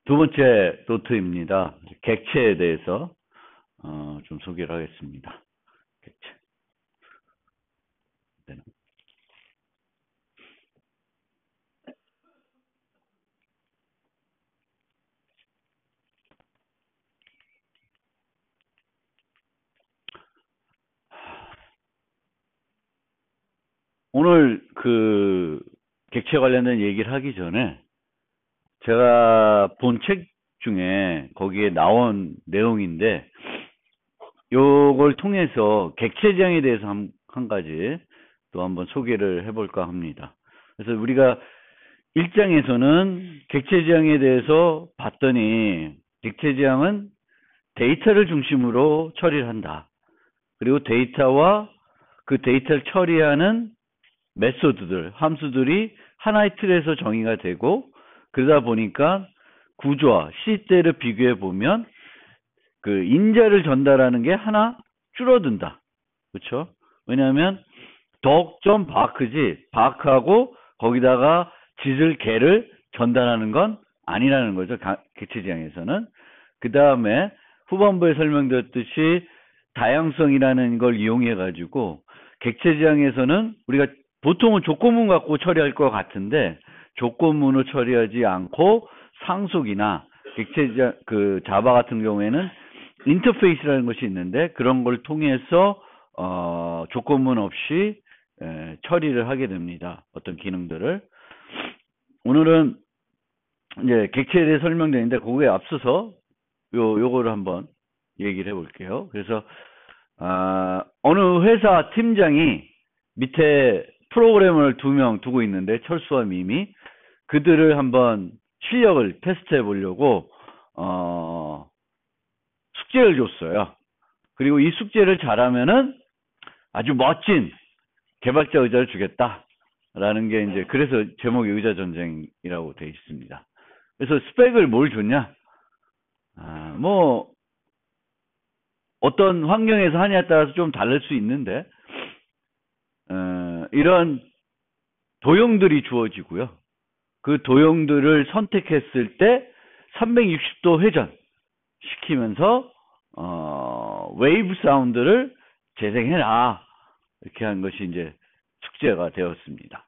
두 번째 노트입니다. 객체에 대해서 좀 소개를 하겠습니다. 객체. 네. 오늘 그 객체 관련된 얘기를 하기 전에 제가 본 책 중에 거기에 나온 내용인데 요걸 통해서 객체지향에 대해서 한 가지 또 한번 소개를 해볼까 합니다. 그래서 우리가 1장에서는 객체지향에 대해서 봤더니 객체지향은 데이터를 중심으로 처리를 한다. 그리고 데이터와 그 데이터를 처리하는 메소드들, 함수들이 하나의 틀에서 정의가 되고 그러다 보니까 구조와 시대를 비교해 보면 그 인자를 전달하는 게 하나 줄어든다. 그렇죠? 왜냐하면 덕.바크지 바크하고 거기다가 짓을 개를 전달하는 건 아니라는 거죠. 객체지향에서는. 그 다음에 후반부에 설명드렸듯이 다양성이라는 걸 이용해 가지고 객체지향에서는 우리가 보통은 조건문 갖고 처리할 것 같은데 조건문을 처리하지 않고 상속이나 객체지향 그 자바 같은 경우에는 인터페이스라는 것이 있는데 그런 걸 통해서 조건문 없이 처리를 하게 됩니다. 어떤 기능들을. 오늘은 이제 객체에 대해 설명되는데 그거에 앞서서 요거를 한번 얘기를 해볼게요. 그래서 어느 회사 팀장이 밑에 프로그래머를 2명 두고 있는데 철수와 미미 그들을 한번 실력을 테스트해 보려고 숙제를 줬어요. 그리고 이 숙제를 잘하면은 아주 멋진 개발자 의자를 주겠다라는 게 이제 그래서 제목이 의자 전쟁이라고 되어 있습니다. 그래서 스펙을 뭘 줬냐? 뭐 어떤 환경에서 하냐에 따라서 좀 다를 수 있는데 이런 도형들이 주어지고요. 그 도형들을 선택했을 때 360도 회전 시키면서 웨이브 사운드를 재생해라 이렇게 한 것이 이제 숙제가 되었습니다.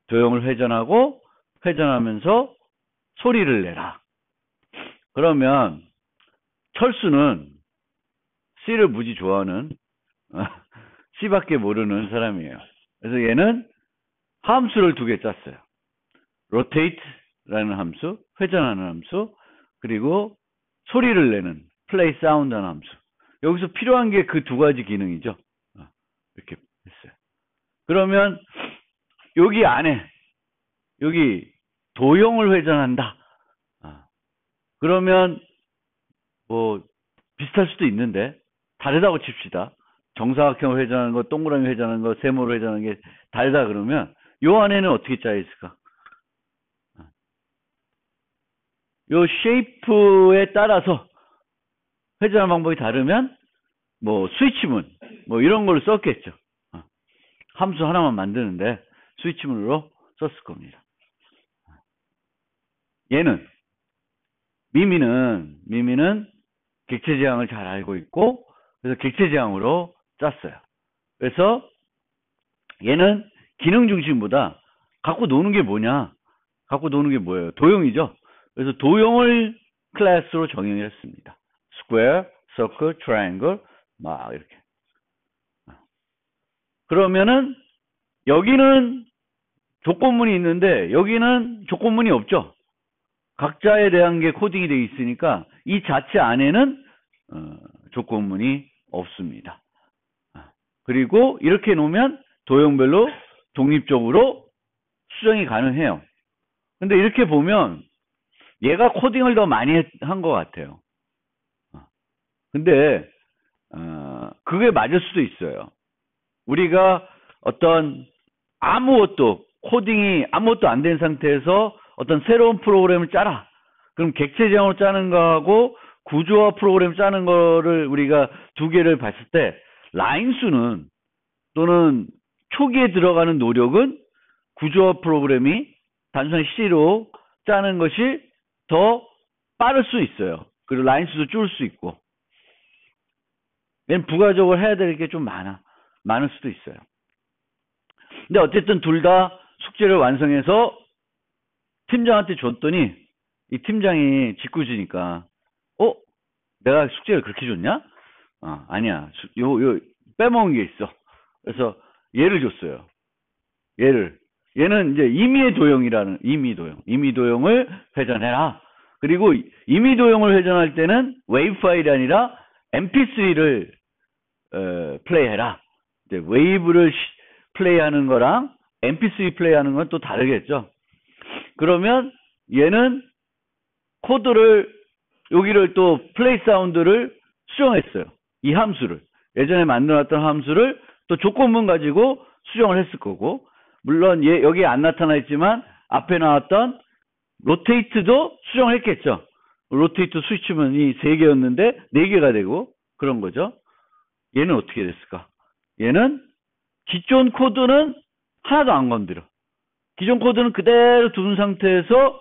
도형을 회전하고 회전하면서 소리를 내라. 그러면 철수는 C를 무지 좋아하는 C밖에 모르는 사람이에요. 그래서 얘는 함수를 2개 짰어요. rotate라는 함수, 회전하는 함수, 그리고 소리를 내는 play sound라는 함수. 여기서 필요한 게 그 2가지 기능이죠. 이렇게 했어요. 그러면 여기 안에 여기 도형을 회전한다. 그러면 뭐 비슷할 수도 있는데 다르다고 칩시다. 정사각형을 회전하는 거, 동그라미 회전하는 거, 세모를 회전하는 게 다르다 그러면 요 안에는 어떻게 짜여 있을까? 요 쉐이프에 따라서 회전하는 방법이 다르면 뭐 스위치문 뭐 이런 걸 썼겠죠. 함수 하나만 만드는데 스위치문으로 썼을 겁니다. 얘는 미미는 객체지향을 잘 알고 있고 그래서 객체지향으로 짰어요. 그래서 얘는 기능 중심보다 갖고 노는 게 뭐냐? 갖고 노는 게 뭐예요? 도형이죠. 그래서 도형을 클래스로 정의를 했습니다. 스퀘어, 서클, 트라이앵글 막 이렇게. 그러면은 여기는 조건문이 있는데 여기는 조건문이 없죠. 각자에 대한 게 코딩이 되어 있으니까 이 자체 안에는 조건문이 없습니다. 그리고 이렇게 놓으면 도형별로 독립적으로 수정이 가능해요. 근데 이렇게 보면 얘가 코딩을 더 많이 한 것 같아요. 근데 그게 맞을 수도 있어요. 우리가 어떤 코딩이 아무것도 안 된 상태에서 어떤 새로운 프로그램을 짜라. 그럼 객체지향으로 짜는 거하고 구조화 프로그램 짜는 거를 우리가 2개를 봤을 때 라인 수는 또는 초기에 들어가는 노력은 구조화 프로그램이 단순히 C로 짜는 것이 더 빠를 수 있어요. 그리고 라인 수도 줄일 수 있고. 얘는 부가적으로 해야 될 게 좀 많을 수도 있어요. 근데 어쨌든 둘 다 숙제를 완성해서 팀장한테 줬더니 이 팀장이 짓궂으니까 내가 숙제를 그렇게 줬냐? 아니야. 요 빼먹은 게 있어. 그래서 얘를 줬어요. 얘는 이제 임의도형을 회전해라. 그리고 임의도형을 회전할 때는 웨이브 파일이 아니라 mp3를 플레이해라. 이제 웨이브를 플레이하는 거랑 mp3 플레이하는 건 또 다르겠죠. 그러면 얘는 코드를 여기를 또 플레이 사운드를 수정했어요. 이 함수를 예전에 만들어놨던 함수를 또 조건문 가지고 수정을 했을 거고, 물론 여기 안 나타나 있지만 앞에 나왔던 로테이트도 수정을 했겠죠. 로테이트 스위치문이 3개였는데 4개가 되고 그런 거죠. 얘는 어떻게 됐을까? 얘는 기존 코드는 하나도 안 건드려. 기존 코드는 그대로 둔 상태에서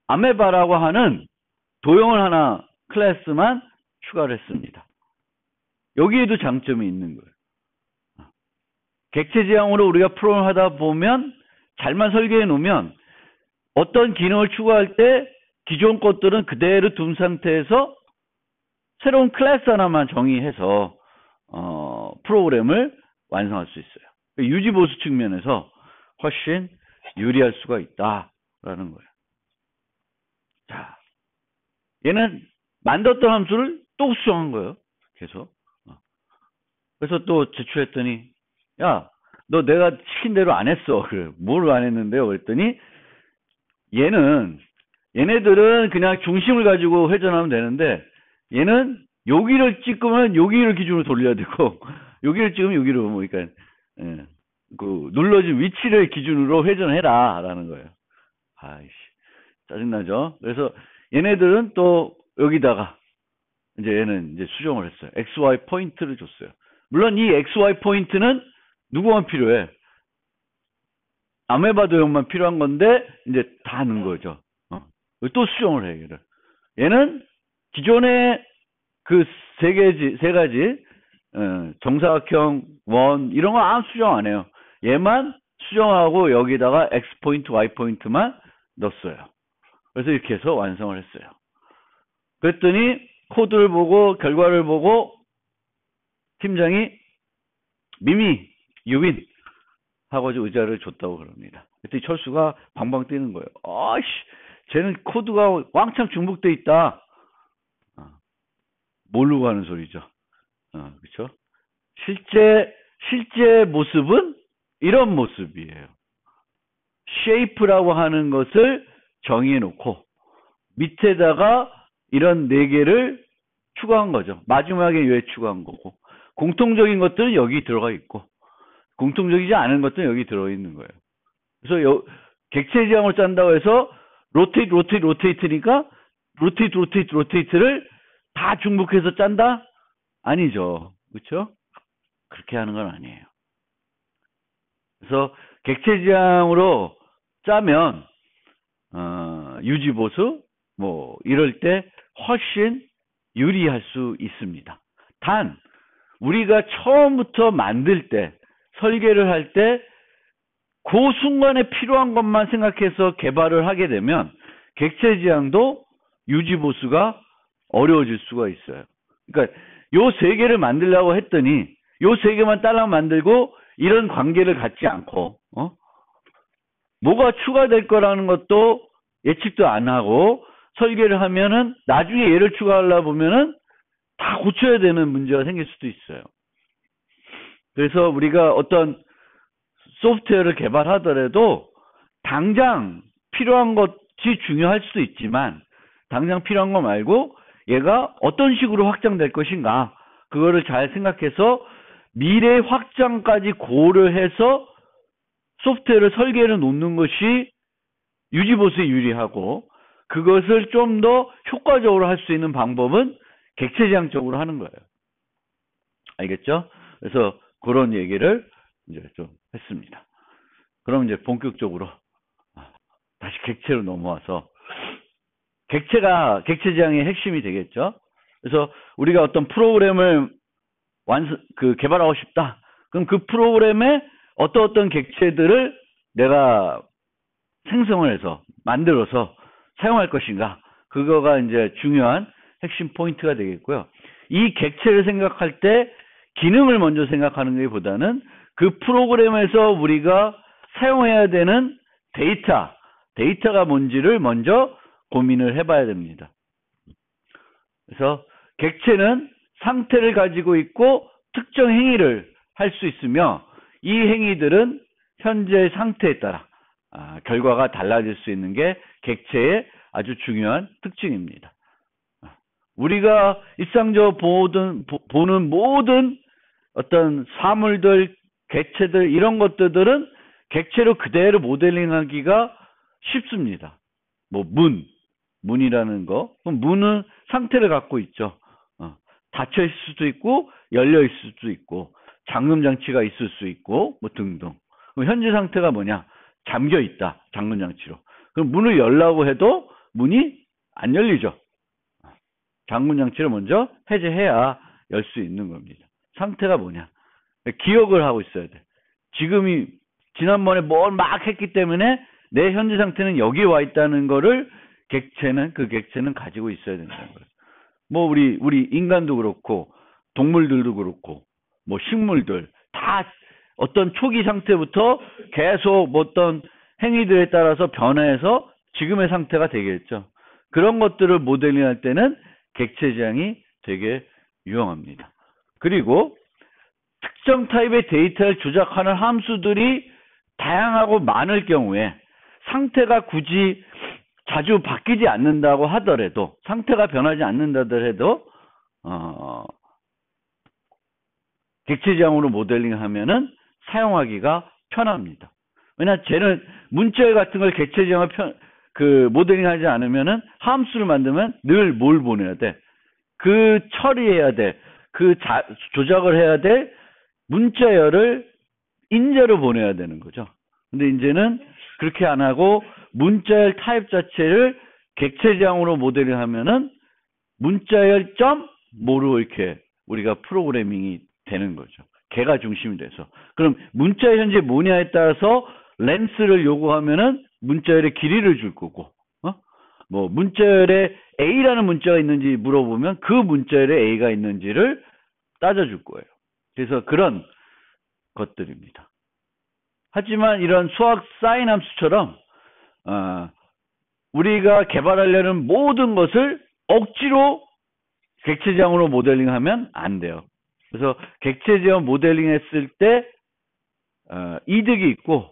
아메바라고 하는 도형을 하나 클래스만 추가를 했습니다. 여기에도 장점이 있는 거예요. 객체 지향으로 우리가 프로그램을 하다 보면 잘만 설계해 놓으면 어떤 기능을 추가할 때 기존 것들은 그대로 둔 상태에서 새로운 클래스 하나만 정의해서 프로그램을 완성할 수 있어요. 유지 보수 측면에서 훨씬 유리할 수가 있다라는 거예요. 자, 얘는 만들었던 함수를 또 수정한 거예요. 계속. 그래서 또 제출했더니, 야, 너 내가 시킨 대로 안 했어. 그래. 뭘 안 했는데요? 그랬더니 얘네들은 그냥 중심을 가지고 회전하면 되는데 얘는 여기를 찍으면 여기를 기준으로 돌려야 되고 여기를 찍으면 여기로 그러니까 그 눌러진 위치를 기준으로 회전해라 라는 거예요. 아이씨, 짜증나죠? 그래서 얘네들은 또 여기다가 이제 얘는 이제 수정을 했어요. XY 포인트를 줬어요. 물론 이 XY 포인트는 누구만 필요해? 아메바 도형만 필요한 건데 이제 다 넣은 거죠. 또 수정을 해 얘를. 얘는 기존에 그 세 가지 정사각형 원 이런 거 아무 수정 안 해요. 얘만 수정하고 여기다가 X 포인트, Y 포인트만 넣었어요. 그래서 이렇게 해서 완성을 했어요. 그랬더니 코드를 보고 결과를 보고 팀장이 미미 유빈 하고 의자를 줬다고 그럽니다. 그랬더니 철수가 방방 뛰는 거예요. 아이씨, 쟤는 코드가 왕창 중복돼 있다. 모르고 하는 소리죠. 그렇죠? 실제 모습은 이런 모습이에요. 쉐이프라고 하는 것을 정의해 놓고 밑에다가 이런 4개를 추가한 거죠. 마지막에 왜 추가한 거고, 공통적인 것들은 여기 들어가 있고 공통적이지 않은 것들은 여기 들어있는 거예요. 그래서 객체 지향을 짠다고 해서 로테이트니까 로테이트를 다 중복해서 짠다? 아니죠. 그렇죠? 그렇게 하는 건 아니에요. 그래서 객체 지향으로 짜면 유지 보수 뭐 이럴 때 훨씬 유리할 수 있습니다. 단 우리가 처음부터 만들 때 설계를 할 때 그 순간에 필요한 것만 생각해서 개발을 하게 되면 객체 지향도 유지 보수가 어려워질 수가 있어요. 그러니까 요 3개를 만들려고 했더니 요 3개만 딸랑 만들고 이런 관계를 갖지 않고 뭐가 추가될 거라는 것도 예측도 안 하고 설계를 하면은 나중에 얘를 추가하려고 보면은 다 고쳐야 되는 문제가 생길 수도 있어요. 그래서 우리가 어떤 소프트웨어를 개발하더라도 당장 필요한 것이 중요할 수도 있지만 당장 필요한 거 말고 얘가 어떤 식으로 확장될 것인가 그거를 잘 생각해서 미래 확장까지 고려해서 소프트웨어를 설계해 놓는 것이 유지보수에 유리하고 그것을 좀 더 효과적으로 할 수 있는 방법은 객체지향적으로 하는 거예요. 알겠죠? 그래서 그런 얘기를 이제 좀 했습니다. 그럼 이제 본격적으로 다시 객체로 넘어와서 객체 지향의 핵심이 되겠죠. 그래서 우리가 어떤 프로그램을 개발하고 싶다. 그럼 그 프로그램에 어떤 객체들을 내가 생성을 해서 만들어서 사용할 것인가. 그거가 이제 중요한 핵심 포인트가 되겠고요. 이 객체를 생각할 때 기능을 먼저 생각하는 것보다는 그 프로그램에서 우리가 사용해야 되는 데이터가 뭔지를 먼저 고민을 해봐야 됩니다. 그래서 객체는 상태를 가지고 있고 특정 행위를 할 수 있으며 이 행위들은 현재의 상태에 따라 결과가 달라질 수 있는 게 객체의 아주 중요한 특징입니다. 우리가 일상적으로 보는 모든 어떤 사물들, 객체들 이런 것들은 객체로 그대로 모델링하기가 쉽습니다. 뭐 문이라는 거, 그럼 문은 상태를 갖고 있죠. 닫혀 있을 수도 있고 열려 있을 수도 있고 잠금 장치가 있을 수 있고 뭐 등등. 그럼 현재 상태가 뭐냐? 잠겨 있다. 잠금 장치로. 그럼 문을 열라고 해도 문이 안 열리죠. 잠금 장치를 먼저 해제해야 열 수 있는 겁니다. 상태가 뭐냐? 기억을 하고 있어야 돼. 지난번에 뭘 막 했기 때문에 내 현재 상태는 여기에 와 있다는 거를 그 객체는 가지고 있어야 된다는 거예요. 뭐 우리 인간도 그렇고 동물들도 그렇고 뭐 식물들 다 어떤 초기 상태부터 계속 어떤 행위들에 따라서 변화해서 지금의 상태가 되겠죠. 그런 것들을 모델링할 때는 객체 지향이 되게 유용합니다. 그리고 특정 타입의 데이터를 조작하는 함수들이 다양하고 많을 경우에 상태가 굳이 자주 바뀌지 않는다고 하더라도, 상태가 변하지 않는다 하더라도 객체 지향으로 모델링 하면은 사용하기가 편합니다. 왜냐, 쟤는 문자열 같은 걸 객체 지향을 모델링 하지 않으면은 함수를 만들면 늘 뭘 보내야 돼? 처리해야 돼. 조작을 해야 돼. 문자열을 인자로 보내야 되는 거죠. 근데 이제는 그렇게 안 하고 문자열 타입 자체를 객체 지향으로 모델링 하면은 문자열 점 뭐로 이렇게 우리가 프로그래밍이 되는 거죠. 걔가 중심이 돼서. 그럼 문자열 현재 뭐냐에 따라서 렌스를 요구하면은 문자열의 길이를 줄 거고, 뭐 문자열에 A라는 문자가 있는지 물어보면 그 문자열에 A가 있는지를 따져줄 거예요. 그래서 그런 것들입니다. 하지만 이런 수학 사인 함수처럼 우리가 개발하려는 모든 것을 억지로 객체 지향으로 모델링하면 안 돼요. 그래서 객체 지향 모델링 했을 때 이득이 있고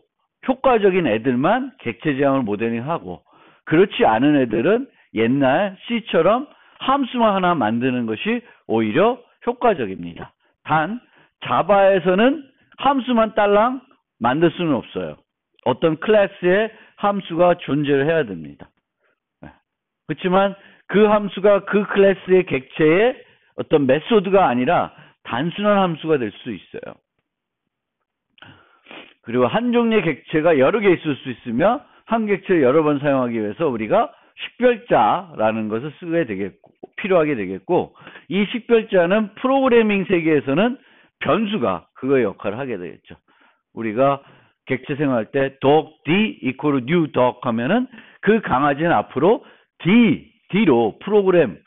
효과적인 애들만 객체 지향으로 모델링하고, 그렇지 않은 애들은 옛날 C처럼 함수만 하나 만드는 것이 오히려 효과적입니다. 단 자바에서는 함수만 딸랑 만들 수는 없어요. 어떤 클래스의 함수가 존재를 해야 됩니다. 그렇지만 그 함수가 그 클래스의 객체의 어떤 메소드가 아니라 단순한 함수가 될 수 있어요. 그리고 한 종류의 객체가 여러 개 있을 수 있으며 한 객체를 여러 번 사용하기 위해서 우리가 식별자라는 것을 쓰게 되겠고, 필요하게 되겠고, 이 식별자는 프로그래밍 세계에서는 변수가 그거의 역할을 하게 되겠죠. 우리가 객체 생활할 때 dog d equal new dog 하면은 그 강아지는 앞으로 d로 프로그램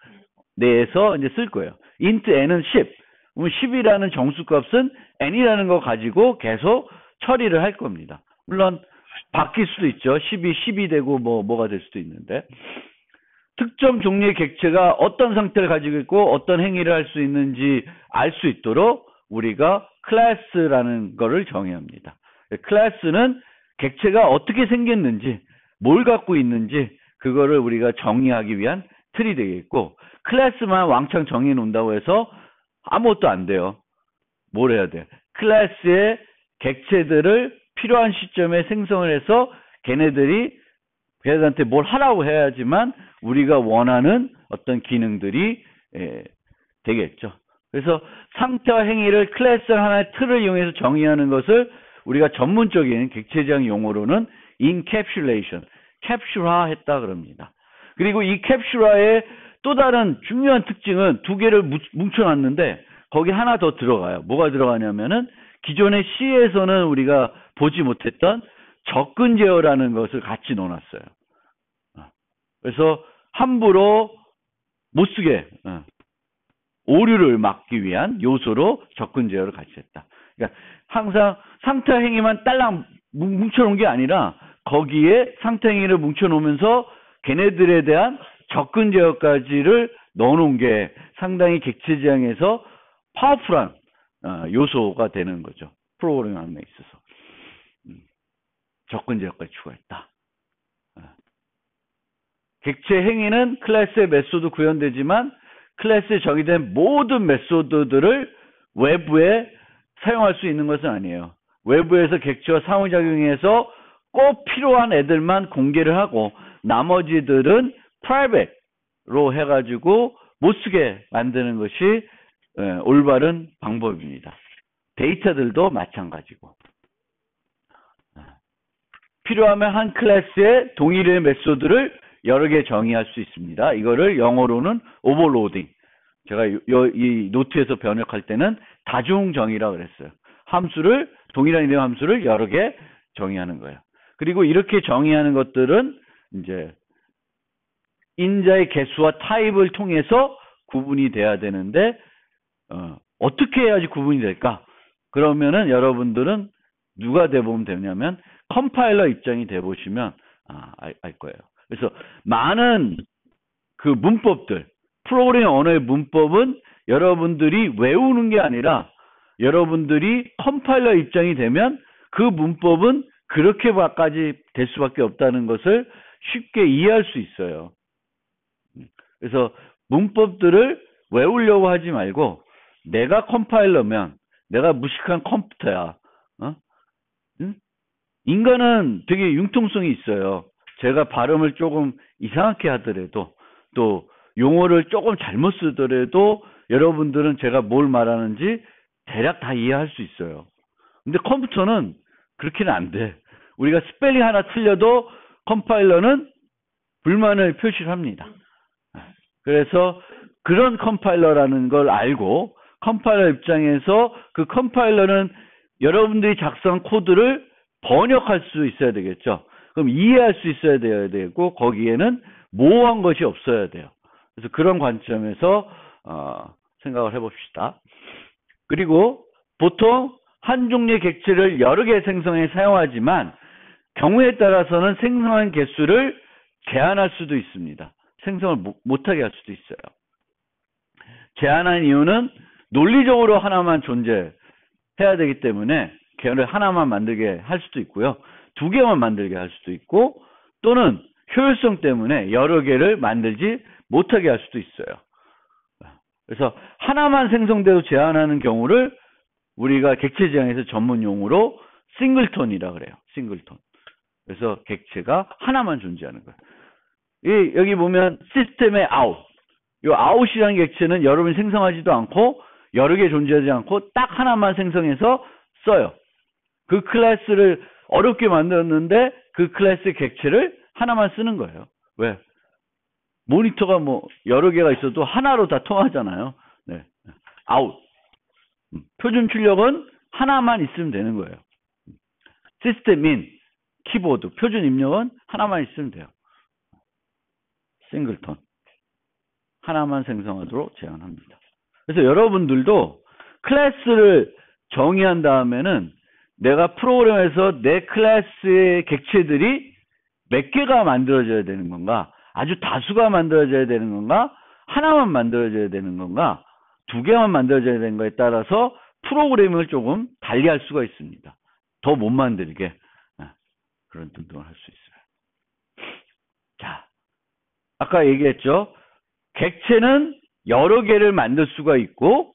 내에서 이제 쓸 거예요. int n은 10. 그럼 10이라는 정수값은 n이라는 거 가지고 계속 처리를 할 겁니다. 물론 바뀔 수도 있죠. 10이 되고 뭐가 될 수도 있는데, 특정 종류의 객체가 어떤 상태를 가지고 있고 어떤 행위를 할 수 있는지 알 수 있도록 우리가 클래스라는 거를 정의합니다. 클래스는 객체가 어떻게 생겼는지, 뭘 갖고 있는지 그거를 우리가 정의하기 위한 틀이 되겠고, 클래스만 왕창 정의해 놓는다고 해서 아무것도 안 돼요. 뭘 해야 돼? 클래스의 객체들을 필요한 시점에 생성을 해서 걔네들한테 뭘 하라고 해야지만 우리가 원하는 어떤 기능들이 되겠죠. 그래서 상태와 행위를 클래스 하나의 틀을 이용해서 정의하는 것을 우리가 전문적인 객체 지향 용어로는 encapsulation, 캡슐화했다 그럽니다. 그리고 이 캡슐화의 또 다른 중요한 특징은 두 개를 뭉쳐놨는데 거기 하나 더 들어가요. 뭐가 들어가냐면은 기존의 C에서는 우리가 보지 못했던 접근 제어라는 것을 같이 넣어놨어요. 그래서 함부로 못 쓰게 오류를 막기 위한 요소로 접근 제어를 같이 했다. 그러니까 항상 상태 행위만 딸랑 뭉쳐놓은 게 아니라 거기에 상태 행위를 뭉쳐놓으면서 걔네들에 대한 접근 제어까지를 넣어놓은 게 상당히 객체 지향에서 파워풀한 요소가 되는 거죠. 프로그래밍에 있어서. 접근 제어까지 추가했다. 객체 행위는 클래스의 메소드 구현되지만 클래스에 정의된 모든 메소드들을 외부에 사용할 수 있는 것은 아니에요. 외부에서 객체와 상호작용해서 꼭 필요한 애들만 공개를 하고 나머지들은 프라이빗로 해가지고 못 쓰게 만드는 것이 올바른 방법입니다. 데이터들도 마찬가지고. 필요하면 한 클래스의 동일의 메소드를 여러 개 정의할 수 있습니다. 이거를 영어로는 오버로딩. 제가 이 노트에서 번역할 때는 다중 정의라고 그랬어요. 함수를, 동일한 이름 함수를 여러 개 정의하는 거예요. 그리고 이렇게 정의하는 것들은 이제 인자의 개수와 타입을 통해서 구분이 돼야 되는데, 어떻게 해야지 구분이 될까? 그러면은 여러분들은 누가 돼보면 되냐면 컴파일러 입장이 돼보시면 알 거예요. 그래서 많은 그 문법들, 프로그래밍 언어의 문법은 여러분들이 외우는 게 아니라 여러분들이 컴파일러 입장이 되면 그 문법은 그렇게까지 될 수밖에 없다는 것을 쉽게 이해할 수 있어요. 그래서 문법들을 외우려고 하지 말고 내가 컴파일러면 내가 무식한 컴퓨터야. 인간은 되게 융통성이 있어요. 제가 발음을 조금 이상하게 하더라도 또 용어를 조금 잘못 쓰더라도 여러분들은 제가 뭘 말하는지 대략 다 이해할 수 있어요. 근데 컴퓨터는 그렇게는 안 돼. 우리가 스펠링 하나 틀려도 컴파일러는 불만을 표시합니다. 그래서 그런 컴파일러라는 걸 알고 컴파일러 입장에서 그 컴파일러는 여러분들이 작성한 코드를 번역할 수 있어야 되겠죠. 그럼 이해할 수 있어야 되고 거기에는 모호한 것이 없어야 돼요. 그래서 그런 관점에서 생각을 해봅시다. 그리고 보통 한 종류의 객체를 여러 개 생성해 사용하지만 경우에 따라서는 생성한 개수를 제한할 수도 있습니다. 생성을 못하게 할 수도 있어요. 제한한 이유는 논리적으로 하나만 존재해야 되기 때문에 걔를 하나만 만들게 할 수도 있고요. 두 개만 만들게 할 수도 있고 또는 효율성 때문에 여러 개를 만들지 못하게 할 수도 있어요. 그래서 하나만 생성돼도 제한하는 경우를 우리가 객체 지향에서 전문 용어로 싱글톤이라 그래요. 싱글톤. 그래서 객체가 하나만 존재하는 거예요. 여기 보면 시스템의 아웃. 이 아웃이라는 객체는 여러분이 생성하지도 않고 여러 개 존재하지 않고 딱 하나만 생성해서 써요. 그 클래스를 어렵게 만들었는데 그 클래스의 객체를 하나만 쓰는 거예요. 왜? 모니터가 뭐 여러 개가 있어도 하나로 다 통하잖아요. 네. 아웃. 표준 출력은 하나만 있으면 되는 거예요. 시스템인 키보드, 표준 입력은 하나만 있으면 돼요. 싱글톤. 하나만 생성하도록 제한합니다. 그래서 여러분들도 클래스를 정의한 다음에는 내가 프로그램에서 내 클래스의 객체들이 몇 개가 만들어져야 되는 건가? 아주 다수가 만들어져야 되는 건가? 하나만 만들어져야 되는 건가? 두 개만 만들어져야 되는 거에 따라서 프로그램을 조금 달리할 수가 있습니다. 더 못 만들게 그런 등등을 할 수 있어요. 자, 아까 얘기했죠. 객체는 여러 개를 만들 수가 있고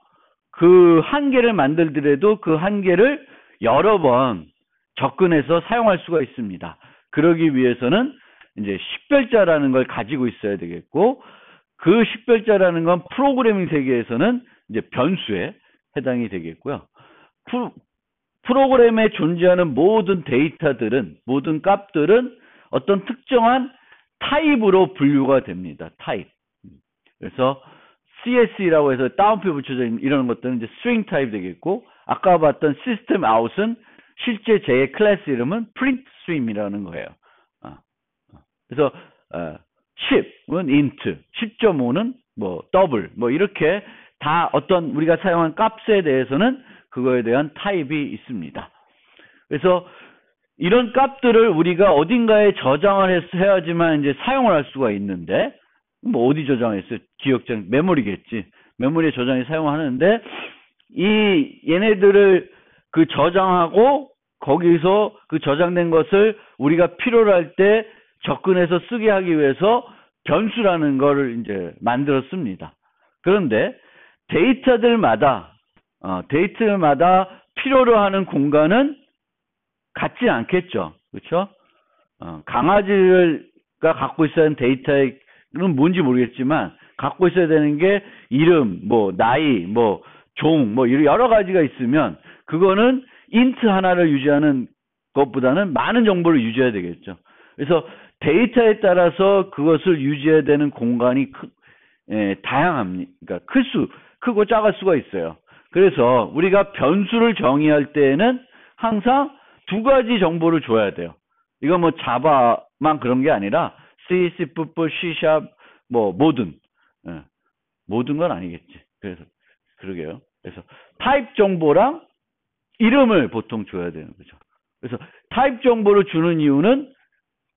그 한 개를 만들더라도 그 한 개를 여러 번 접근해서 사용할 수가 있습니다. 그러기 위해서는 이제 식별자라는 걸 가지고 있어야 되겠고 그 식별자라는 건 프로그래밍 세계에서는 이제 변수에 해당이 되겠고요. 프로그램에 존재하는 모든 데이터들은 모든 값들은 어떤 특정한 타입으로 분류가 됩니다. 타입. 그래서 CSE라고 해서 따옴표 붙여져 있는 이런 것들은 이제 string 타입 되겠고, 아까 봤던 system out은 실제 제 클래스 이름은 print stream이라는 거예요. 그래서 10은 int, 10.5는 뭐 더블, 뭐 이렇게 다 어떤 우리가 사용한 값에 대해서는 그거에 대한 타입이 있습니다. 그래서 이런 값들을 우리가 어딘가에 저장을 해야지만 이제 사용을 할 수가 있는데, 뭐 어디 저장했어요? 기억장, 메모리겠지. 메모리에 저장해 사용하는데, 얘네들을 그 저장하고 거기서 그 저장된 것을 우리가 필요로 할 때 접근해서 쓰게 하기 위해서 변수라는 거를 이제 만들었습니다. 그런데 데이터들마다 필요로 하는 공간은 같지 않겠죠. 그렇죠? 강아지가 갖고 있어야 하는 데이터는 뭔지 모르겠지만 갖고 있어야 되는 게 이름, 뭐 나이, 뭐 종, 뭐 여러 가지가 있으면 그거는 인트 하나를 유지하는 것보다는 많은 정보를 유지해야 되겠죠. 그래서 데이터에 따라서 그것을 유지해야 되는 공간이 다양합니다. 그러니까 크고 작을 수가 있어요. 그래서 우리가 변수를 정의할 때에는 항상 두 가지 정보를 줘야 돼요. 이거 뭐 자바만 그런 게 아니라 C, C++, C#, 뭐 모든 건 아니겠지. 그래서 그러게요. 그래서 타입 정보랑 이름을 보통 줘야 되는 거죠. 그래서 타입 정보를 주는 이유는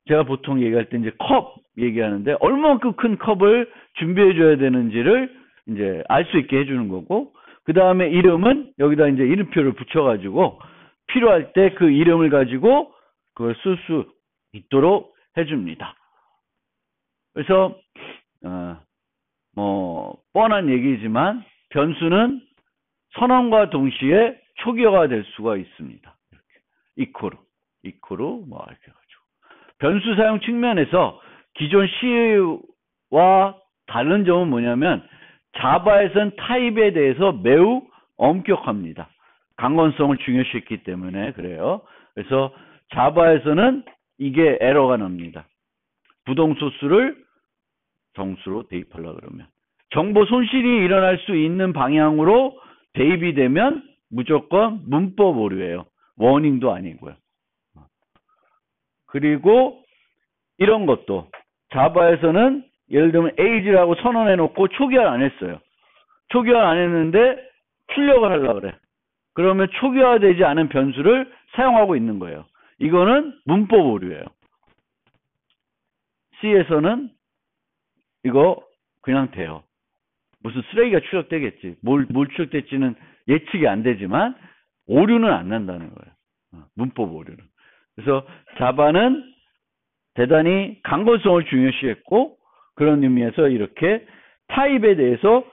제가 보통 얘기할 때 이제 컵 얘기하는데 얼마만큼 큰 컵을 준비해 줘야 되는지를 이제 알 수 있게 해주는 거고, 그 다음에 이름은 여기다 이제 이름표를 붙여가지고 필요할 때 그 이름을 가지고 그걸 쓸 수 있도록 해줍니다. 그래서 뭐 뻔한 얘기지만 변수는 선언과 동시에 초기화가 될 수가 있습니다. 이렇게 이코로 뭐 이렇게 가지고 변수 사용 측면에서 기존 C와 다른 점은 뭐냐면 자바에서는 타입에 대해서 매우 엄격합니다. 강건성을 중요시했기 때문에 그래요. 그래서 자바에서는 이게 에러가 납니다. 부동소수를 정수로 대입하려고 그러면 정보 손실이 일어날 수 있는 방향으로 대입이 되면 무조건 문법 오류예요. 워닝도 아니고요. 그리고 이런 것도 자바에서는 예를 들면 age라고 선언해 놓고 초기화 안 했어요. 초기화 안 했는데 출력을 하려고 그래. 그러면 초기화되지 않은 변수를 사용하고 있는 거예요. 이거는 문법 오류예요. C에서는 이거 그냥 돼요. 무슨 쓰레기가 출력되겠지. 뭘 출력될지는 예측이 안 되지만 오류는 안 난다는 거예요. 문법 오류는. 그래서 자바는 대단히 강건성을 중요시했고 그런 의미에서 이렇게 타입에 대해서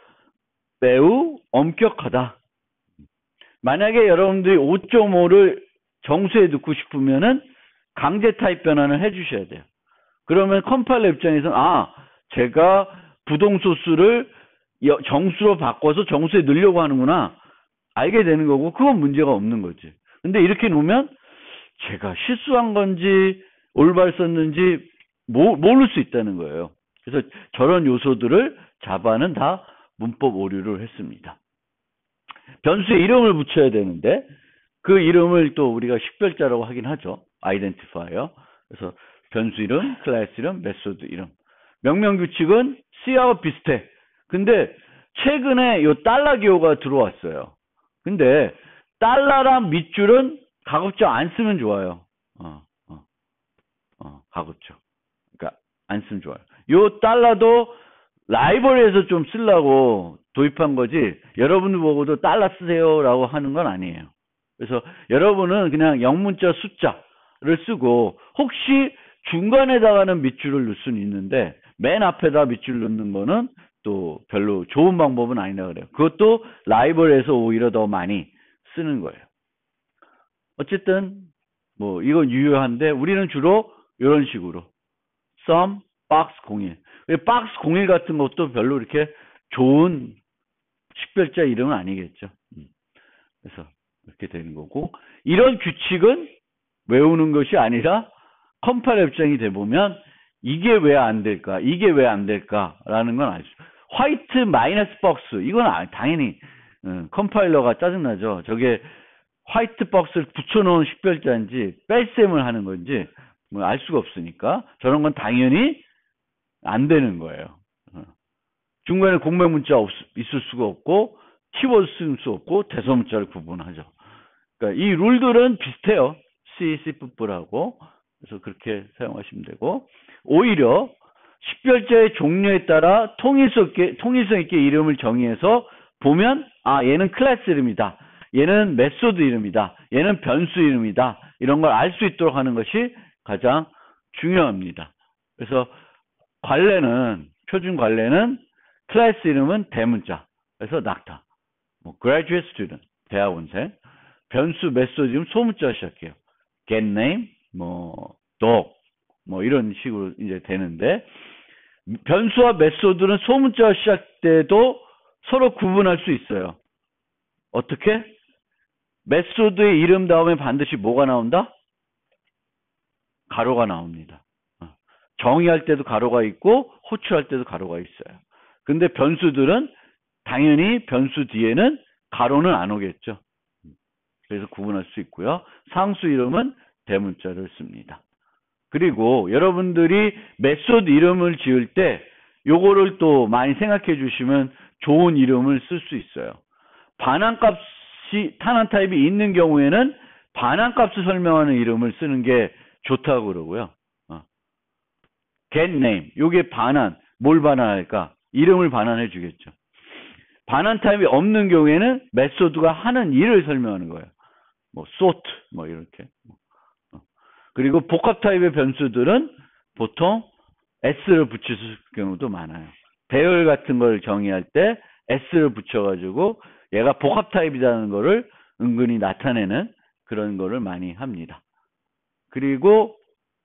매우 엄격하다. 만약에 여러분들이 5.5를 정수에 넣고 싶으면은 강제 타입 변환을 해주셔야 돼요. 그러면 컴파일러 입장에서는 제가 부동소수를 정수로 바꿔서 정수에 넣으려고 하는구나 알게 되는 거고 그건 문제가 없는 거지. 근데 이렇게 놓으면 제가 실수한 건지 올바로 썼는지 모를 수 있다는 거예요. 그래서 저런 요소들을 자바는 다 문법 오류를 했습니다. 변수에 이름을 붙여야 되는데 그 이름을 또 우리가 식별자라고 하긴 하죠. 아이덴티파이어. 그래서 변수 이름, 클래스 이름, 메소드 이름. 명령 규칙은 C하고 비슷해. 근데 최근에 요 달러 기호가 들어왔어요. 근데 달러랑 밑줄은 가급적 안 쓰면 좋아요. 가급적. 그러니까 안 쓰면 좋아요. 요 달러도 라이브러리에서 좀 쓰려고 도입한 거지 여러분들 보고도 달러 쓰세요라고 하는 건 아니에요. 그래서 여러분은 그냥 영문자 숫자를 쓰고 혹시 중간에다가는 밑줄을 넣을 수는 있는데 맨 앞에다 밑줄 넣는 거는 또 별로 좋은 방법은 아니라 그래요. 그것도 라이브러리에서 오히려 더 많이 쓰는 거예요. 어쨌든 뭐 이건 유효한데 우리는 주로 이런 식으로 sum, box 01 box 01 같은 것도 별로 이렇게 좋은 식별자 이름은 아니겠죠. 그래서 이렇게 되는 거고 이런 규칙은 외우는 것이 아니라 컴파일러 입장이 돼보면 이게 왜 안 될까? 이게 왜 안 될까라는 건 알죠. 화이트 마이너스 박스 이건 당연히 컴파일러가 짜증나죠. 저게 화이트 박스를 붙여놓은 식별자인지 뺄셈을 하는 건지 뭐 알 수가 없으니까 저런 건 당연히 안 되는 거예요. 중간에 공백 문자 있을 수가 없고 키워드 쓸 수 없고 대소문자를 구분하죠. 그러니까 이 룰들은 비슷해요. C, C++하고. 그래서 그렇게 사용하시면 되고 오히려 식별자의 종류에 따라 통일성 있게 이름을 정의해서 보면 얘는 클래스 이름이다. 얘는 메소드 이름이다. 얘는 변수 이름이다. 이런 걸 알 수 있도록 하는 것이 가장 중요합니다. 그래서 표준 관례는 클래스 이름은 대문자. 그래서 낙타. graduate student, 대학원생. 변수 메소드 이름 소문자 시작해요. get name, dog, 이런 식으로 이제 되는데, 변수와 메소드는 소문자가 시작돼도 서로 구분할 수 있어요. 어떻게? 메소드의 이름 다음에 반드시 뭐가 나온다? 가로가 나옵니다. 정의할 때도 가로가 있고 호출할 때도 가로가 있어요. 근데 변수들은 당연히 변수 뒤에는 가로는 안 오겠죠. 그래서 구분할 수 있고요. 상수 이름은 대문자를 씁니다. 그리고 여러분들이 메소드 이름을 지을 때 요거를 또 많이 생각해 주시면 좋은 이름을 쓸 수 있어요. 반환값이 탄환 타입이 있는 경우에는 반환값을 설명하는 이름을 쓰는 게 좋다고 그러고요. get name, 요게 반환, 뭘 반환할까? 이름을 반환해 주겠죠. 반환 타입이 없는 경우에는 메소드가 하는 일을 설명하는 거예요. sort, 이렇게. 그리고 복합 타입의 변수들은 보통 s를 붙일 경우도 많아요. 배열 같은 걸 정의할 때 s를 붙여가지고 얘가 복합 타입이라는 거를 은근히 나타내는 그런 거를 많이 합니다. 그리고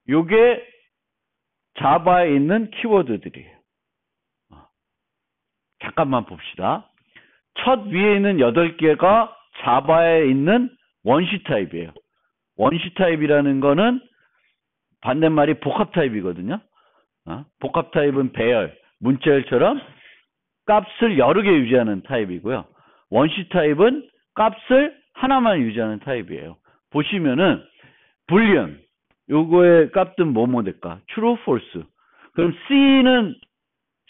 요게 자바에 있는 키워드들이에요. 잠깐만 봅시다. 첫 위에 있는 8개가 자바에 있는 원시 타입이에요. 원시 타입이라는 거는 반대말이 복합 타입이거든요. 복합 타입은 배열, 문자열처럼 값을 여러 개 유지하는 타입이고요. 원시 타입은 값을 하나만 유지하는 타입이에요. 보시면은 불리언, 요거의 값은 뭐뭐 될까? true, false. 그럼 C는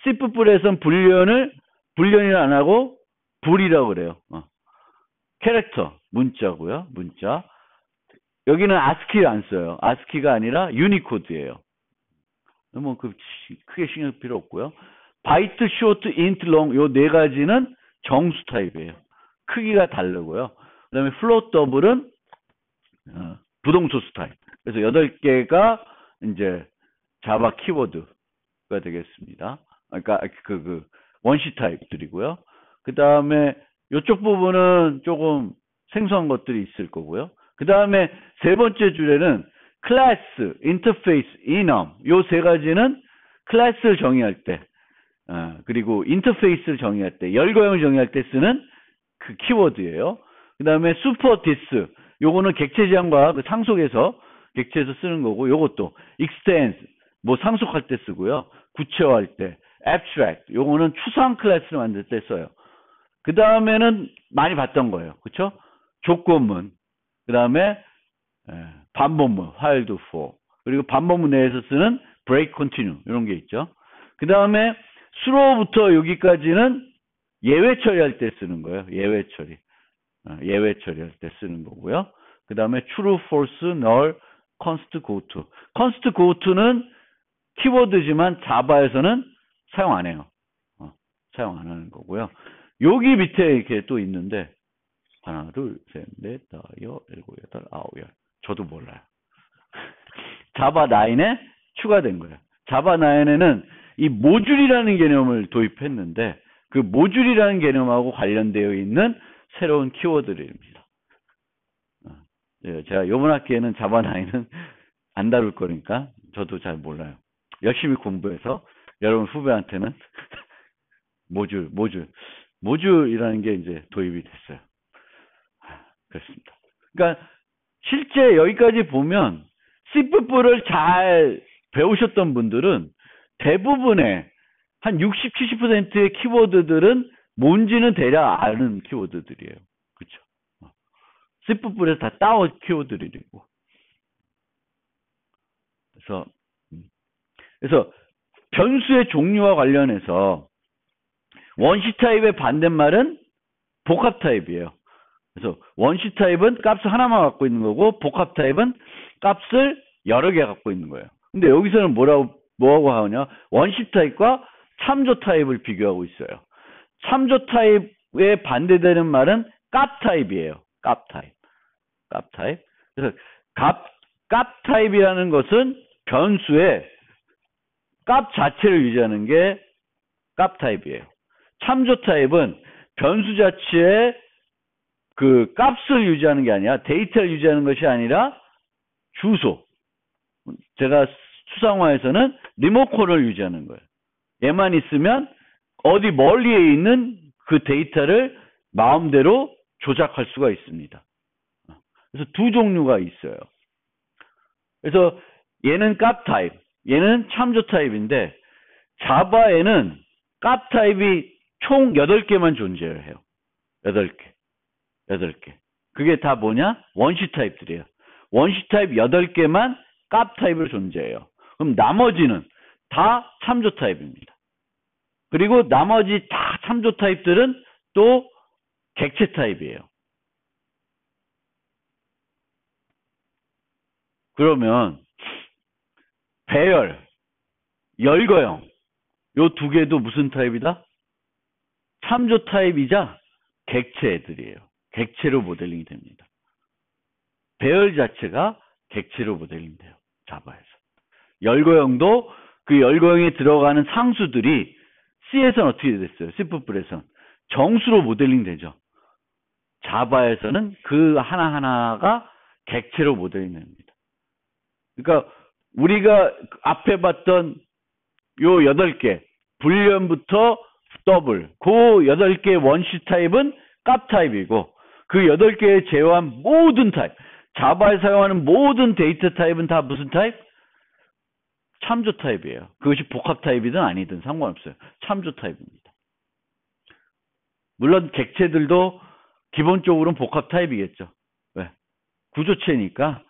C++에선 불리언을 안 하고 불이라고 그래요. 캐릭터, 문자고요. 문자. 여기는 ASCII 안 써요. ASCII가 아니라 유니코드예요. 크게 신경 쓸 필요 없고요. 바이트, 쇼트, 인트, 롱 요 네 가지는 정수 타입이에요. 크기가 다르고요. 그다음에 플롯 더블은 부동소수 타입. 그래서 8개가 이제 자바 키워드가 되겠습니다. 그러니까 원시 타입들이고요. 그다음에 이쪽 부분은 조금 생소한 것들이 있을 거고요. 그다음에 세 번째 줄에는 클래스, 인터페이스, 이넘 요 세 가지는 클래스를 정의할 때 그리고 인터페이스를 정의할 때 열거형을 정의할 때 쓰는 그 키워드예요. 그다음에 슈퍼 디스 요거는 객체 지향과 상속에서 객체에서 쓰는 거고 요것도 extends 상속할 때 쓰고요. 구체화할 때 abstract 요거는 추상 클래스를 만들 때 써요. 그 다음에는 많이 봤던 거예요. 그쵸? 조건문 그 다음에 반복문 while do for 그리고 반복문 내에서 쓰는 break continue 이런 게 있죠. 그 다음에 수로부터 여기까지는 예외 처리할 때 쓰는 거예요. 예외 처리할 때 쓰는 거고요. 그 다음에 true, false, null, const, goto. const, goto는 키워드지만 자바에서는 사용 안 해요. 사용 안 하는 거고요. 여기 밑에 이렇게 또 있는데 하나, 둘, 셋, 넷, 다섯, 일곱, 여덟, 아홉, 열. 저도 몰라요. 자바 9에 추가된 거예요. 자바 9에는 이 모듈이라는 개념을 도입했는데 그 모듈이라는 개념하고 관련되어 있는 새로운 키워드들입니다. 제가 이번 학기에는 자바 9은 안 다룰 거니까 저도 잘 몰라요. 열심히 공부해서 여러분 후배한테는 모듈이라는 게 이제 도입이 됐어요. 그렇습니다. 그러니까 실제 여기까지 보면 C++를 잘 배우셨던 분들은 대부분의 한 60, 70%의 키워드들은 뭔지는 대략 아는 키워드들이에요. 그렇죠? C++에서 다 따온 키워드들이고. 그래서 변수의 종류와 관련해서 원시 타입의 반대말은 복합 타입이에요. 그래서 원시 타입은 값을 하나만 갖고 있는 거고 복합 타입은 값을 여러 개 갖고 있는 거예요. 근데 여기서는 뭐하고 하냐? 원시 타입과 참조 타입을 비교하고 있어요. 참조 타입에 반대되는 말은 값 타입이에요. 값 타입. 값 타입. 그래서 값 타입이라는 것은 변수의 값 자체를 유지하는 게 값 타입이에요. 참조 타입은 변수 자체의 그 값을 유지하는 게 아니라 데이터를 유지하는 것이 아니라 주소. 제가 수상화에서는 리모컨을 유지하는 거예요. 얘만 있으면 어디 멀리에 있는 그 데이터를 마음대로 조작할 수가 있습니다. 그래서 두 종류가 있어요. 그래서 얘는 값 타입, 얘는 참조 타입인데 자바에는 값 타입이 총 8개만 존재해요. 8개. 그게 다 뭐냐? 원시 타입들이에요. 원시 타입 8개만 값 타입으로 존재해요. 그럼 나머지는 다 참조 타입입니다. 그리고 나머지 다 참조 타입들은 또 객체 타입이에요. 그러면 배열, 열거형 요 두 개도 무슨 타입이다? 참조 타입이자 객체 애들이에요. 객체로 모델링이 됩니다. 배열 자체가 객체로 모델링 돼요. 자바에서. 열거형도 그 열거형에 들어가는 상수들이 C에서는 어떻게 됐어요? C++에서는 정수로 모델링 되죠. 자바에서는 그 하나하나가 객체로 모델링 됩니다. 그러니까 우리가 앞에 봤던 요 8개, 불리언부터 더블, 그 8개의 원시 타입은 값 타입이고 그 8개의 제외한 모든 타입, 자바에 사용하는 모든 데이터 타입은 다 무슨 타입? 참조 타입이에요. 그것이 복합 타입이든 아니든 상관없어요. 참조 타입입니다. 물론 객체들도 기본적으로는 복합 타입이겠죠. 왜? 구조체니까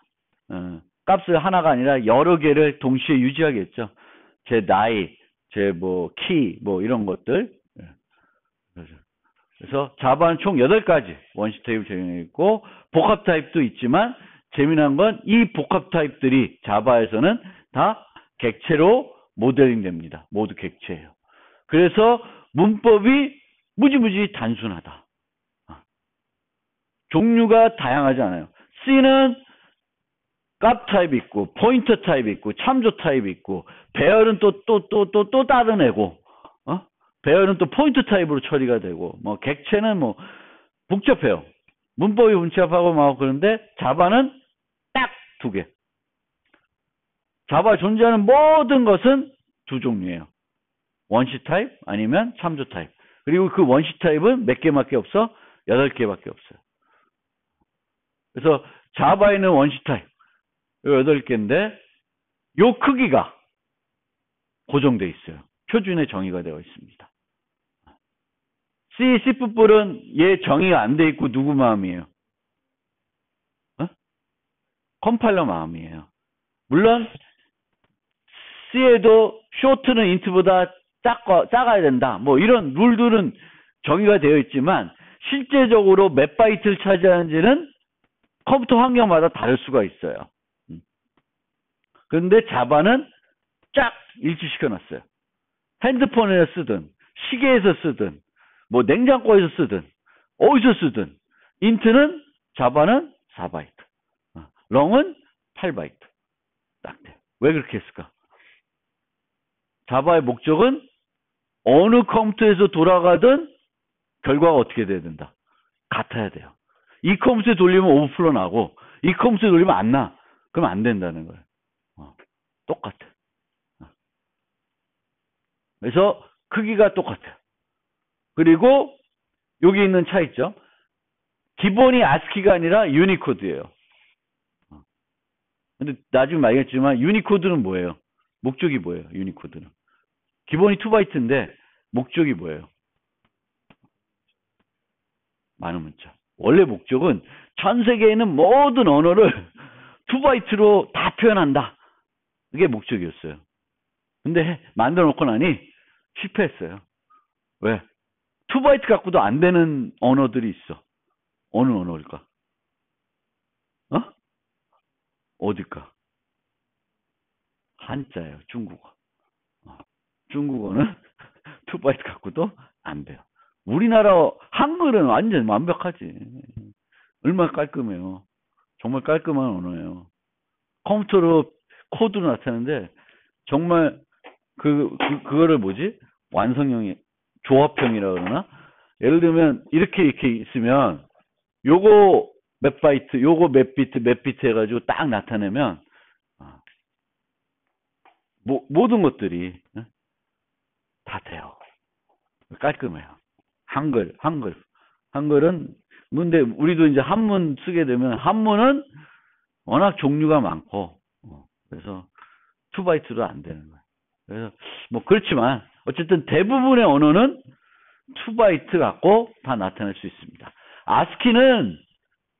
값을 하나가 아니라 여러 개를 동시에 유지하겠죠. 제 나이, 제 키, 이런 것들. 그래서 자바는 총 8가지 원시 타입을 적용해 있고 복합 타입도 있지만 재미난 건 이 복합 타입들이 자바에서는 다 객체로 모델링 됩니다. 모두 객체예요. 그래서 문법이 무지무지 단순하다. 종류가 다양하지 않아요. C는 값 타입 있고 포인터 타입 있고 참조 타입 있고 배열은 또 다른 애고 배열은 또 포인터 타입으로 처리가 되고 객체는 복잡해요. 문법이 복잡하고 그런데 자바는 딱 2개. 자바에 존재하는 모든 것은 두 종류예요. 원시 타입 아니면 참조 타입. 그리고 그 원시 타입은 몇 개밖에 없어? 8개밖에 없어요. 그래서 자바에는 원시 타입 8개인데 요 크기가 고정되어 있어요. 표준에 정의가 되어 있습니다. C++은 얘 정의가 안 돼 있고 누구 마음이에요? 컴파일러 마음이에요. 물론 C에도 short는 int보다 작아야 된다. 이런 룰들은 정의가 되어 있지만 실제적으로 몇 바이트를 차지하는지는 컴퓨터 환경마다 다를 수가 있어요. 그런데 자바는 쫙 일치시켜 놨어요. 핸드폰에서 쓰든 시계에서 쓰든 냉장고에서 쓰든 어디서 쓰든 인트는 자바는 4바이트, 롱은 8바이트 딱 돼요. 왜 그렇게 했을까? 자바의 목적은 어느 컴퓨터에서 돌아가든 결과가 어떻게 돼야 된다? 같아야 돼요. 이 컴퓨터에 돌리면 오버플로 나고 이 컴퓨터에 돌리면 안 나. 그럼 안 된다는 거예요. 똑같아. 그래서 크기가 똑같아요. 그리고 여기 있는 차이점. 기본이 ASCII가 아니라 유니코드예요. 근데 나중에 말했지만 유니코드는 뭐예요? 목적이 뭐예요? 유니코드는. 기본이 2바이트인데 목적이 뭐예요? 많은 문자. 원래 목적은 전 세계에 있는 모든 언어를 2바이트로 다 표현한다. 그게 목적이었어요. 근데 만들어 놓고 나니 실패했어요. 왜? 2바이트 갖고도 안 되는 언어들이 있어. 어느 언어일까? 어? 어딜까? 한자예요. 중국어. 중국어는 2바이트 갖고도 안 돼요. 우리나라 한글은 완전 완벽하지. 얼마나 깔끔해요. 정말 깔끔한 언어예요. 컴퓨터로 코드로 나타내는데 정말 그거를 뭐지? 완성형이 조합형이라 그러나? 예를 들면 이렇게 있으면 요거 몇 바이트, 요거 몇 비트 해가지고 딱 나타내면 모든 것들이 다 돼요. 깔끔해요. 한글은 근데 우리도 이제 한문 쓰게 되면 한문은 워낙 종류가 많고 그래서 2바이트도 안 되는 거예요. 그래서 뭐 그렇지만 어쨌든 대부분의 언어는 2바이트 갖고 다 나타낼 수 있습니다. 아스키는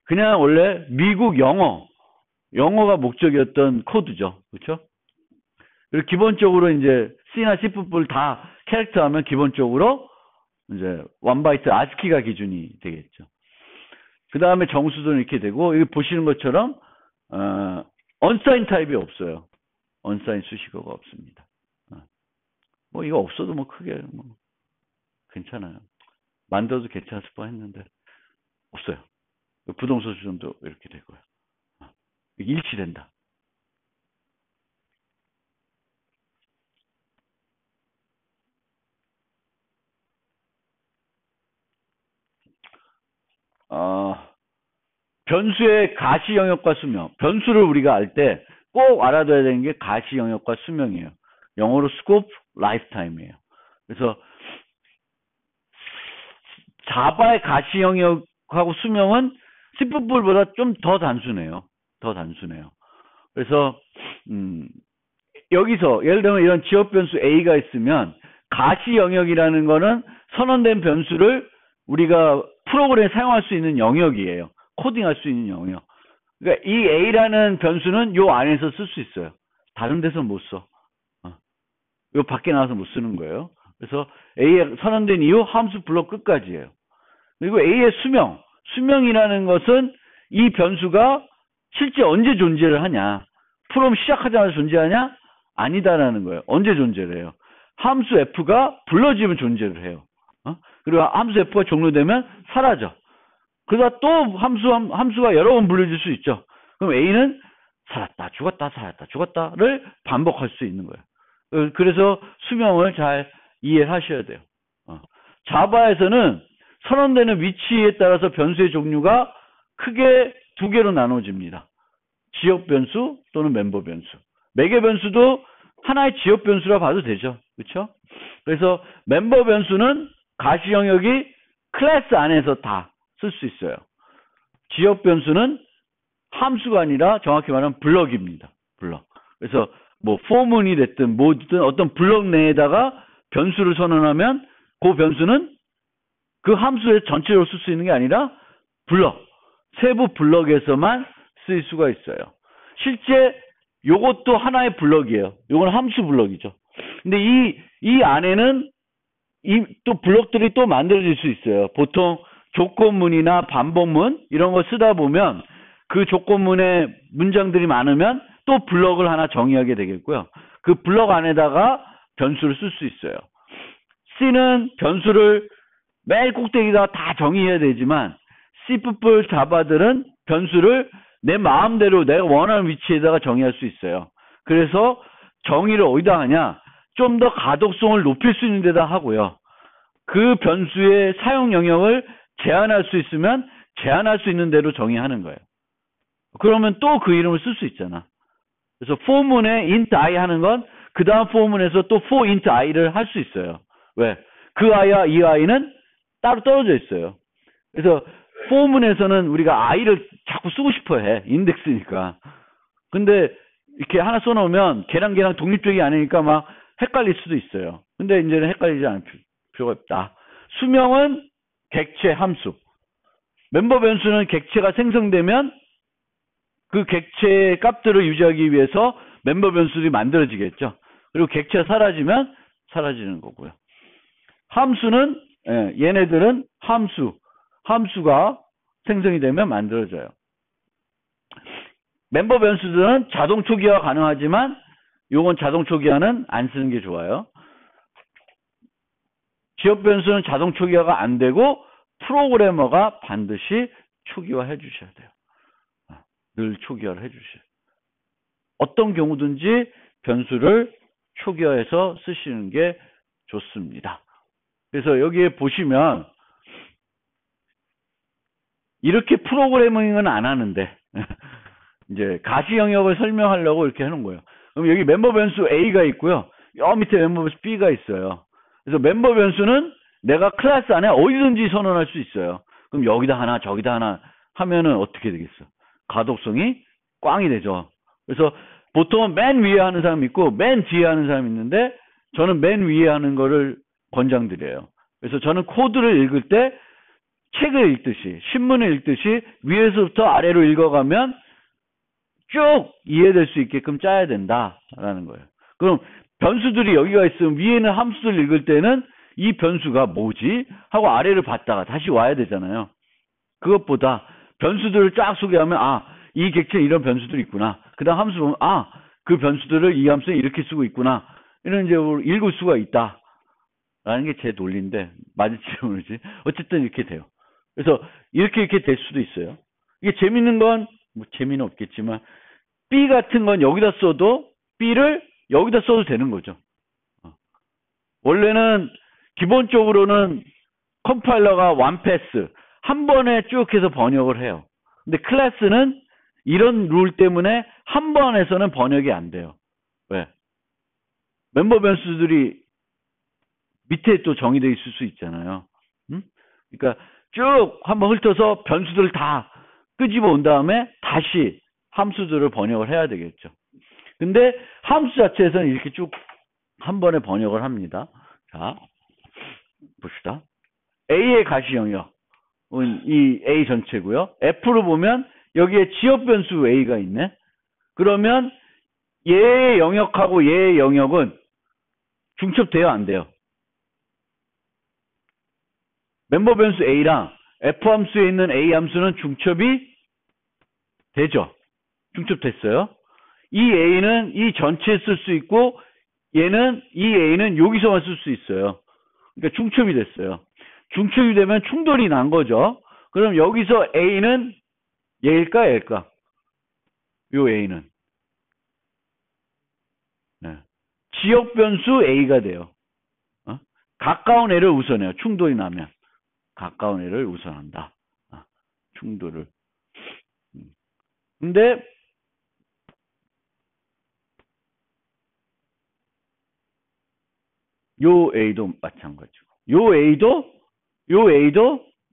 그냥 원래 미국 영어가 목적이었던 코드죠. 그렇죠? 그리고 기본적으로 이제 C나 C++ 다 캐릭터 하면 기본적으로 이제 1바이트 아스키가 기준이 되겠죠. 그 다음에 정수도는 이렇게 되고, 여기 보시는 것처럼, 언사인 타입이 없어요. 언사인 수식어가 없습니다. 뭐 이거 없어도 뭐 크게 뭐 괜찮아요. 만들어도 괜찮을 뻔 했는데 없어요. 부동소 수정도 이렇게 되고요. 일치된다. 변수의 가시 영역과 수명. 변수를 우리가 알 때 꼭 알아둬야 되는 게 가시 영역과 수명이에요. 영어로 scope, lifetime이에요. 그래서 자바의 가시 영역하고 수명은 C++보다 좀 더 단순해요. 그래서 여기서 예를 들면 이런 지역 변수 A가 있으면 가시 영역이라는 거는 선언된 변수를 우리가 프로그램에 사용할 수 있는 영역이에요. 코딩할 수 있는 영역. 그러니까 이 A라는 변수는 요 안에서 쓸 수 있어요. 다른 데서 못 써. 요 밖에 나와서 못 쓰는 거예요. 그래서 A에 선언된 이후 함수 블록 끝까지예요. 그리고 A의 수명이라는 것은 이 변수가 실제 언제 존재를 하냐. 프롬 시작하자마자 존재하냐? 아니다라는 거예요. 언제 존재를 해요? 함수 F가 불러지면 존재를 해요. 그리고 함수 F가 종료되면 사라져. 그러다 또 함수가 여러 번 불려질 수 있죠. 그럼 A는 살았다, 죽었다, 살았다, 죽었다를 반복할 수 있는 거예요. 그래서 수명을 잘 이해하셔야 돼요. 자바에서는 선언되는 위치에 따라서 변수의 종류가 크게 두 개로 나눠집니다. 지역 변수 또는 멤버 변수. 매개 변수도 하나의 지역 변수라 봐도 되죠. 그렇죠? 그래서 멤버 변수는 가시 영역이 클래스 안에서 다 쓸 수 있어요. 지역 변수는 함수가 아니라 정확히 말하면 블럭입니다. 블럭. 그래서 뭐 포문이 됐든 뭐든 어떤 블럭 내에다가 변수를 선언하면 그 변수는 그 함수에 전체적으로 쓸 수 있는 게 아니라 블럭, 세부 블럭에서만 쓸 수가 있어요. 실제 요것도 하나의 블럭이에요. 요건 함수 블럭이죠. 근데 이 안에는 또 블럭들이 또 만들어질 수 있어요. 보통 조건문이나 반복문 이런 거 쓰다 보면 그 조건문에 문장들이 많으면 또 블럭을 하나 정의하게 되겠고요. 그 블럭 안에다가 변수를 쓸 수 있어요. C는 변수를 매일 꼭대기다 다 정의해야 되지만 C++ 자바들은 변수를 내 마음대로 내가 원하는 위치에다가 정의할 수 있어요. 그래서 정의를 어디다 하냐? 좀 더 가독성을 높일 수 있는 데다 하고요. 그 변수의 사용 영역을 제한할 수 있으면 제한할 수 있는 대로 정의하는 거예요. 그러면 또 그 이름을 쓸 수 있잖아. 그래서 for문에 int i 하는 건 그 다음 for문에서 또 for int i를 할 수 있어요. 왜? 그 i와 이 i는 따로 떨어져 있어요. 그래서 for문에서는 우리가 i를 자꾸 쓰고 싶어 해. 인덱스니까. 근데 이렇게 하나 써놓으면 걔랑 독립적이 아니니까 막 헷갈릴 수도 있어요. 근데 이제는 헷갈리지 않을 필요가 없다. 수명은 객체 함수. 멤버 변수는 객체가 생성되면 그 객체 값들을 유지하기 위해서 멤버 변수들이 만들어지겠죠. 그리고 객체가 사라지면 사라지는 거고요. 함수는 얘네들은 함수가 생성이 되면 만들어져요. 멤버 변수들은 자동 초기화 가능하지만 요건 자동 초기화는 안 쓰는 게 좋아요. 지역 변수는 자동 초기화가 안 되고 프로그래머가 반드시 초기화 해 주셔야 돼요. 늘 초기화를 해 주셔야 돼요. 어떤 경우든지 변수를 초기화해서 쓰시는 게 좋습니다. 그래서 여기에 보시면 이렇게 프로그래밍은 안 하는데 이제 가시 영역을 설명하려고 이렇게 해놓은 거예요. 그럼 여기 멤버 변수 A가 있고요. 여 밑에 멤버 변수 B가 있어요. 그래서 멤버 변수는 내가 클래스 안에 어디든지 선언할 수 있어요. 그럼 여기다 하나 저기다 하나 하면은 어떻게 되겠어? 가독성이 꽝이 되죠. 그래서 보통은 맨 위에 하는 사람이 있고 맨 뒤에 하는 사람이 있는데 저는 맨 위에 하는 거를 권장드려요. 그래서 저는 코드를 읽을 때 책을 읽듯이 신문을 읽듯이 위에서부터 아래로 읽어가면 쭉 이해될 수 있게끔 짜야 된다라는 거예요. 그럼 변수들이 여기가 있으면 위에는 함수를 읽을 때는 이 변수가 뭐지? 하고 아래를 봤다가 다시 와야 되잖아요. 그것보다 변수들을 쫙 소개하면 이 객체에 이런 변수들이 있구나. 그 다음 함수 보면 그 변수들을 이 함수에 이렇게 쓰고 있구나. 이런 이제 읽을 수가 있다. 라는 게 제 논리인데 맞을지 모르지. 어쨌든 이렇게 돼요. 그래서 이렇게 될 수도 있어요. 이게 재밌는 건 뭐 재미는 없겠지만 B 같은 건 여기다 써도 B를 여기다 써도 되는 거죠. 원래는 기본적으로는 컴파일러가 원패스 한 번에 쭉 해서 번역을 해요. 근데 클래스는 이런 룰 때문에 한 번에서는 번역이 안 돼요. 왜? 멤버 변수들이 밑에 또 정의되어 있을 수 있잖아요. 그러니까 쭉 한번 훑어서 변수들을 다 끄집어 온 다음에 다시 함수들을 번역을 해야 되겠죠. 근데 함수 자체에서는 이렇게 쭉 한 번에 번역을 합니다. 자, 봅시다. A의 가시 영역은 이 A 전체고요. F로 보면 여기에 지역 변수 A가 있네. 그러면 얘의 영역하고 얘의 영역은 중첩돼요, 안 돼요? 멤버 변수 A랑 F 함수에 있는 A 함수는 중첩이 되죠. 중첩됐어요. 이 A는 이 전체에 쓸 수 있고 얘는 이 A는 여기서만 쓸 수 있어요. 그러니까 중첩이 됐어요. 중첩이 되면 충돌이 난 거죠. 그럼 여기서 A는 얘일까 얘일까? 요 A는 지역 변수 A가 돼요. 가까운 애를 우선해요. 충돌이 나면 가까운 애를 우선한다. 충돌을. 근데 요 A도 마찬가지고 요 A도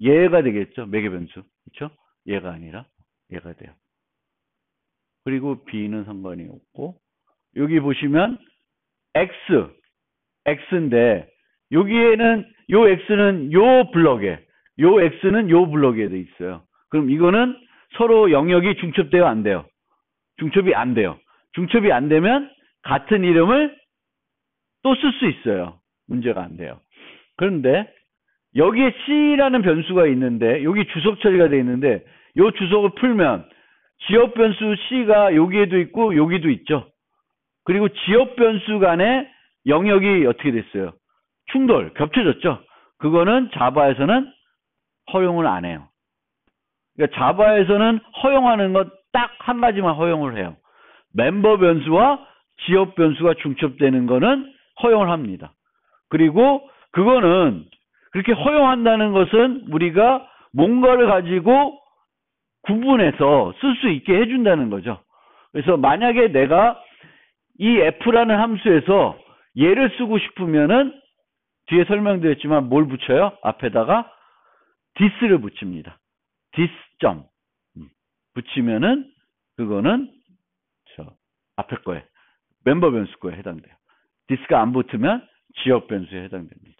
얘가 되겠죠. 매개 변수. 그렇죠? 얘가 아니라 얘가 돼요. 그리고 B는 상관이 없고 여기 보시면 X인데 여기에는 요 X는 요 블럭에 요 X는 요 블럭에 돼 있어요. 그럼 이거는 서로 영역이 중첩돼요, 안 돼요? 중첩이 안 돼요. 중첩이 안 되면 같은 이름을 또 쓸 수 있어요. 문제가 안 돼요. 그런데 여기에 C라는 변수가 있는데 여기 주석 처리가 되어 있는데 요 주석을 풀면 지역 변수 C가 여기에도 있고 여기도 있죠. 그리고 지역 변수 간의 영역이 어떻게 됐어요? 충돌, 겹쳐졌죠. 그거는 자바에서는 허용을 안 해요. 그러니까 자바에서는 허용하는 것 딱 한 가지만 허용을 해요. 멤버 변수와 지역 변수가 중첩되는 거는 허용을 합니다. 그리고 그거는 그렇게 허용한다는 것은 우리가 뭔가를 가지고 구분해서 쓸 수 있게 해준다는 거죠. 그래서 만약에 내가 이 F라는 함수에서 얘를 쓰고 싶으면은 뒤에 설명드렸지만 뭘 붙여요? 앞에다가 this를 붙입니다. this 점 붙이면은 그거는 앞에 거에 멤버 변수 거에 해당돼요. this가 안 붙으면 지역 변수에 해당됩니다.